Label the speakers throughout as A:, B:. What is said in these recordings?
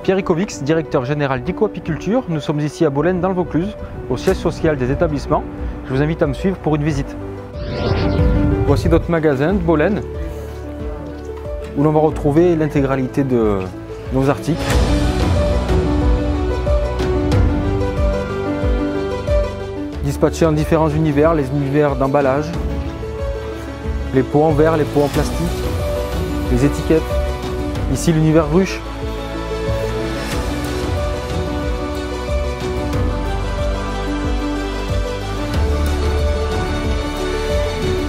A: Pierre Icovix, directeur général d'Ico-Apiculture. Nous sommes ici à Bolène dans le Vaucluse, au siège social des établissements. Je vous invite à me suivre pour une visite. Voici notre magasin de Bolène, où l'on va retrouver l'intégralité de nos articles. Dispatchés en différents univers, les univers d'emballage, les pots en verre, les pots en plastique, les étiquettes. Ici l'univers ruche.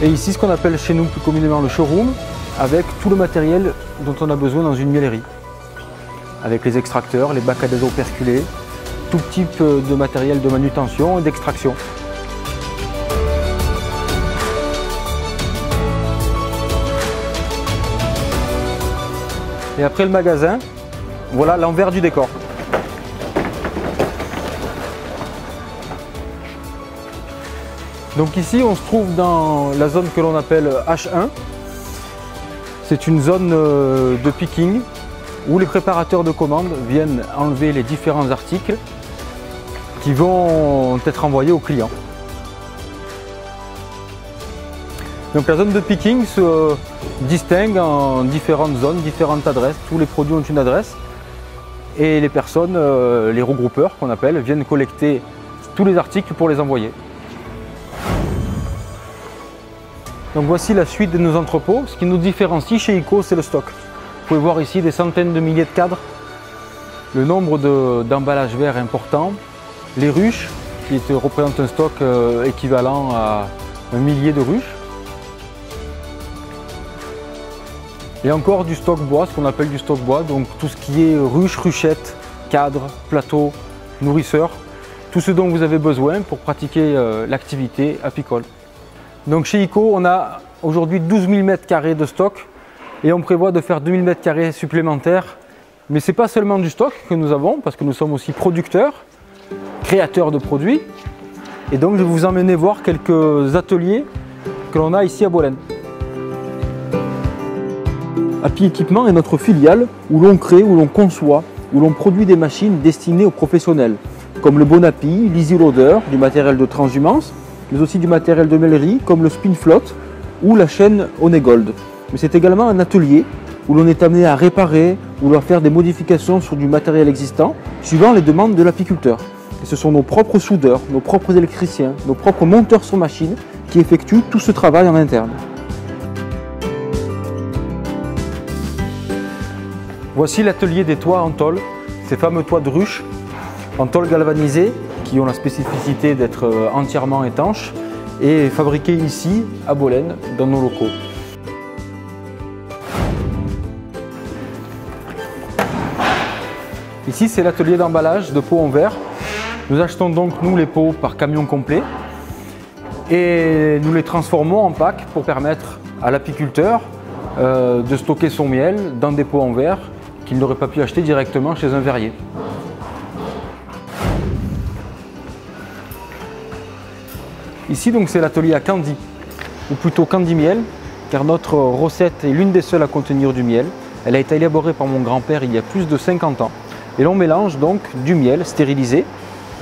A: Et ici ce qu'on appelle chez nous plus communément le showroom, avec tout le matériel dont on a besoin dans une miellerie. Avec les extracteurs, les bacs à des eaux perculés, tout type de matériel de manutention et d'extraction. Et après le magasin, voilà l'envers du décor. Donc ici on se trouve dans la zone que l'on appelle H1. C'est une zone de picking où les préparateurs de commandes viennent enlever les différents articles qui vont être envoyés aux clients. Donc la zone de picking se distingue en différentes zones, différentes adresses. Tous les produits ont une adresse et les personnes, les regroupeurs qu'on appelle, viennent collecter tous les articles pour les envoyer. Donc voici la suite de nos entrepôts. Ce qui nous différencie chez ICO, c'est le stock. Vous pouvez voir ici des centaines de milliers de cadres, le nombre d'emballages verts important, les ruches qui représentent un stock équivalent à 1 millier de ruches. Et encore du stock bois, ce qu'on appelle du stock bois, donc tout ce qui est ruches, ruchettes, cadres, plateaux, nourrisseurs, tout ce dont vous avez besoin pour pratiquer l'activité apicole. Donc chez ICO, on a aujourd'hui 12 000 m² de stock et on prévoit de faire 2 000 m² supplémentaires. Mais ce n'est pas seulement du stock que nous avons, parce que nous sommes aussi producteurs, créateurs de produits. Et donc je vais vous emmener voir quelques ateliers que l'on a ici à Bolène. Api Équipement est notre filiale où l'on crée, où l'on conçoit, où l'on produit des machines destinées aux professionnels, comme le Bonapi, l'Easy Loader, du matériel de transhumance, mais aussi du matériel de mêlerie comme le Spin Float ou la chaîne Onegold. Mais c'est également un atelier où l'on est amené à réparer ou à faire des modifications sur du matériel existant suivant les demandes de l'apiculteur. Et ce sont nos propres soudeurs, nos propres électriciens, nos propres monteurs sur machine qui effectuent tout ce travail en interne. Voici l'atelier des toits en tôle, ces fameux toits de ruche en tôle galvanisée qui ont la spécificité d'être entièrement étanches et fabriqués ici à Bolène dans nos locaux. Ici c'est l'atelier d'emballage de pots en verre. Nous achetons donc nous les pots par camion complet et nous les transformons en packs pour permettre à l'apiculteur de stocker son miel dans des pots en verre qu'il n'aurait pas pu acheter directement chez un verrier. Ici donc c'est l'atelier à Candy, ou plutôt Candy Miel, car notre recette est l'une des seules à contenir du miel. Elle a été élaborée par mon grand-père il y a plus de 50 ans. Et l'on mélange donc du miel stérilisé,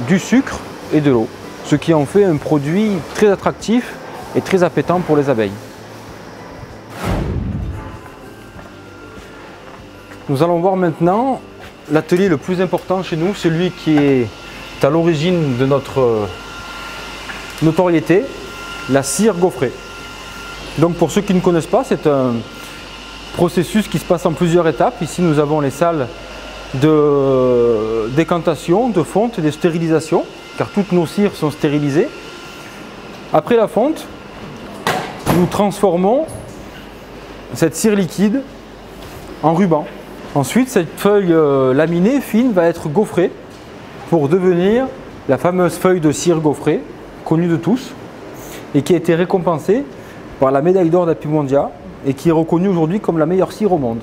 A: du sucre et de l'eau, ce qui en fait un produit très attractif et très appétant pour les abeilles. Nous allons voir maintenant l'atelier le plus important chez nous, celui qui est à l'origine de notre notoriété, la cire gaufrée. Donc pour ceux qui ne connaissent pas, c'est un processus qui se passe en plusieurs étapes. Ici nous avons les salles de décantation, de fonte et de stérilisation, car toutes nos cires sont stérilisées. Après la fonte, nous transformons cette cire liquide en ruban. Ensuite, cette feuille laminée fine va être gaufrée pour devenir la fameuse feuille de cire gaufrée, connue de tous, et qui a été récompensée par la médaille d'or d'Apimondia et qui est reconnue aujourd'hui comme la meilleure cire au monde.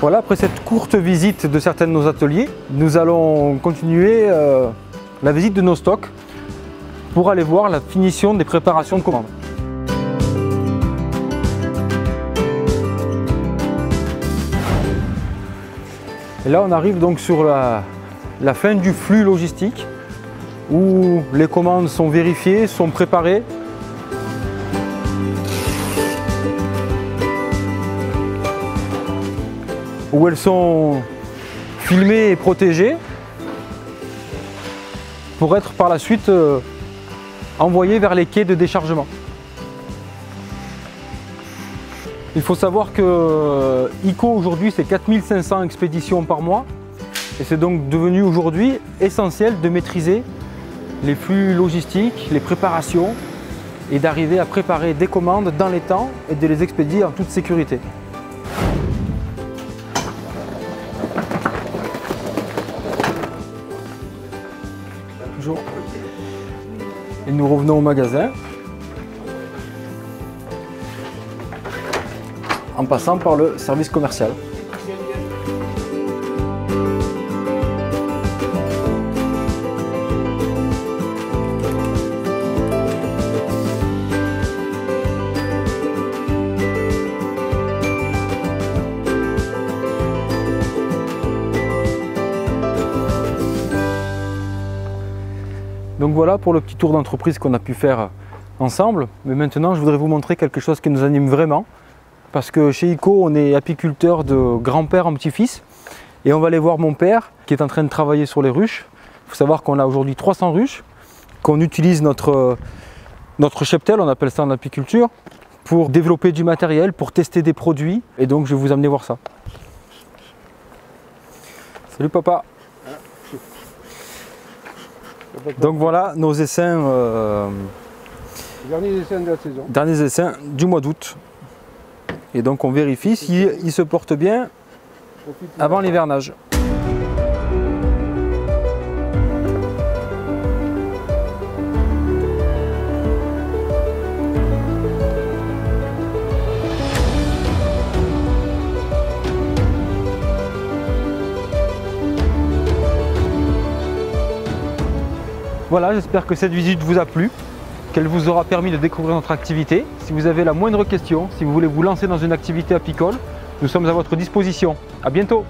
A: Voilà, après cette courte visite de certains de nos ateliers, nous allons continuer la visite de nos stocks pour aller voir la finition des préparations de commandes. Et là on arrive donc sur la fin du flux logistique où les commandes sont vérifiées, sont préparées. Où elles sont filmées et protégées pour être par la suite envoyées vers les quais de déchargement. Il faut savoir que ICO aujourd'hui c'est 4500 expéditions par mois et c'est donc devenu aujourd'hui essentiel de maîtriser les flux logistiques, les préparations et d'arriver à préparer des commandes dans les temps et de les expédier en toute sécurité. Toujours. Et nous revenons au magasin en passant par le service commercial. Donc voilà pour le petit tour d'entreprise qu'on a pu faire ensemble. Mais maintenant, je voudrais vous montrer quelque chose qui nous anime vraiment. Parce que chez ICO, on est apiculteur de grand-père en petit-fils. Et on va aller voir mon père qui est en train de travailler sur les ruches. Il faut savoir qu'on a aujourd'hui 300 ruches, qu'on utilise notre cheptel, on appelle ça en apiculture, pour développer du matériel, pour tester des produits. Et donc, je vais vous amener voir ça. Salut papa. Donc voilà nos essaims,
B: derniers essaims de la saison.
A: Derniers essaims du mois d'août. Et donc on vérifie s'ils se portent bien avant l'hivernage. Voilà, j'espère que cette visite vous a plu, qu'elle vous aura permis de découvrir notre activité. Si vous avez la moindre question, si vous voulez vous lancer dans une activité apicole, nous sommes à votre disposition. À bientôt!